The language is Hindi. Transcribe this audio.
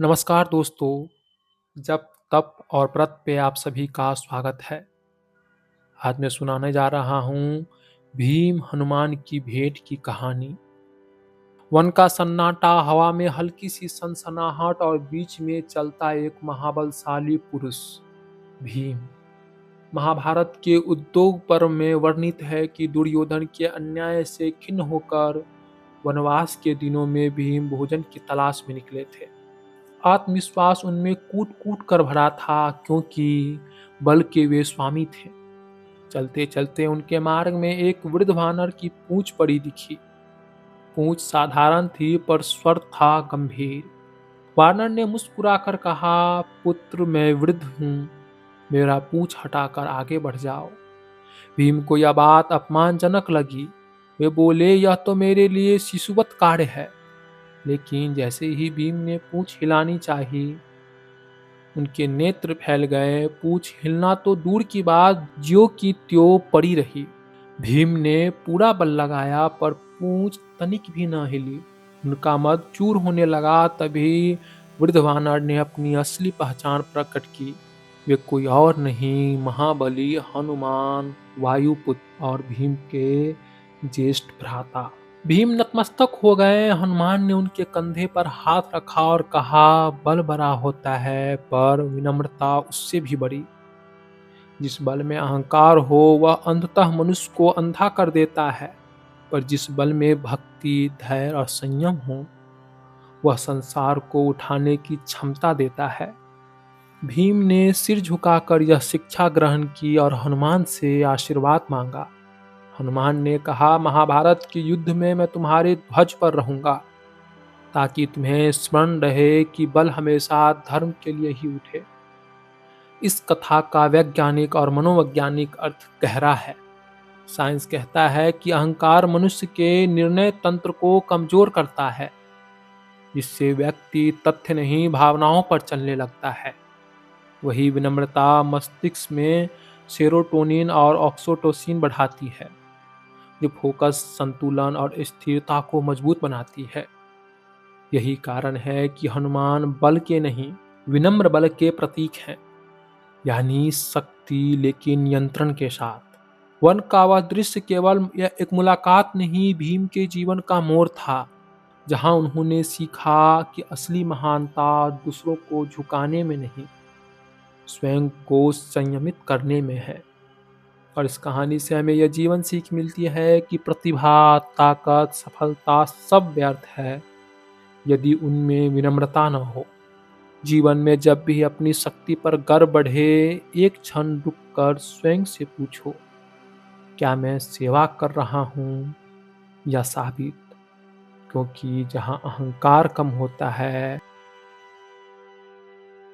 नमस्कार दोस्तों, जप, तप और व्रत पे आप सभी का स्वागत है। आज मैं सुनाने जा रहा हूँ भीम हनुमान की भेंट की कहानी। वन का सन्नाटा, हवा में हल्की सी सनसनाहट और बीच में चलता एक महाबलशाली पुरुष भीम। महाभारत के उद्योग पर्व में वर्णित है कि दुर्योधन के अन्याय से खिन्न होकर वनवास के दिनों में भीम भोजन की तलाश में निकले थे। आत्मविश्वास उनमें कूट कूट कर भरा था क्योंकि बल के वे स्वामी थे। चलते चलते उनके मार्ग में एक वृद्ध वानर की पूंछ पड़ी दिखी। पूंछ साधारण थी पर स्वर था गंभीर। वानर ने मुस्कुराकर कहा, पुत्र मैं वृद्ध हूँ, मेरा पूंछ हटाकर आगे बढ़ जाओ। भीम को यह बात अपमानजनक लगी। वे बोले, यह तो मेरे लिए शिशुवत कार्य है। लेकिन जैसे ही भीम ने पूंछ हिलानी चाही, उनके नेत्र फैल गए। पूंछ हिलना तो दूर की बात, ज्यों की त्यों पड़ी रही। भीम ने पूरा बल लगाया पर पूंछ तनिक भी न हिली। उनका मद चूर होने लगा। तभी वृद्ध वानर ने अपनी असली पहचान प्रकट की। वे कोई और नहीं, महाबली हनुमान, वायुपुत्र और भीम के ज्येष्ठ भ्राता। भीम नतमस्तक हो गए। हनुमान ने उनके कंधे पर हाथ रखा और कहा, बल बड़ा होता है पर विनम्रता उससे भी बड़ी। जिस बल में अहंकार हो वह अंततः मनुष्य को अंधा कर देता है, पर जिस बल में भक्ति, धैर्य और संयम हो वह संसार को उठाने की क्षमता देता है। भीम ने सिर झुकाकर यह शिक्षा ग्रहण की और हनुमान से आशीर्वाद मांगा। हनुमान ने कहा, महाभारत के युद्ध में मैं तुम्हारे ध्वज पर रहूंगा, ताकि तुम्हें स्मरण रहे कि बल हमेशा धर्म के लिए ही उठे। इस कथा का वैज्ञानिक और मनोवैज्ञानिक अर्थ गहरा है। साइंस कहता है कि अहंकार मनुष्य के निर्णय तंत्र को कमजोर करता है, जिससे व्यक्ति तथ्य नहीं भावनाओं पर चलने लगता है। वही विनम्रता मस्तिष्क में सेरोटोनिन और ऑक्सीटोसिन बढ़ाती है, जो फोकस, संतुलन और स्थिरता को मजबूत बनाती है। यही कारण है कि हनुमान बल के नहीं, विनम्र बल के प्रतीक हैं, यानी शक्ति लेकिन नियंत्रण के साथ। वन का वह दृश्य केवल यह एक मुलाकात नहीं, भीम के जीवन का मोड़ था, जहां उन्होंने सीखा कि असली महानता दूसरों को झुकाने में नहीं, स्वयं को संयमित करने में है। और इस कहानी से हमें यह जीवन सीख मिलती है कि प्रतिभा, ताकत, सफलता सब व्यर्थ है यदि उनमें विनम्रता न हो। जीवन में जब भी अपनी शक्ति पर गर्व बढ़े, एक क्षण रुककर स्वयं से पूछो, क्या मैं सेवा कर रहा हूँ या साबित? क्योंकि जहाँ अहंकार कम होता है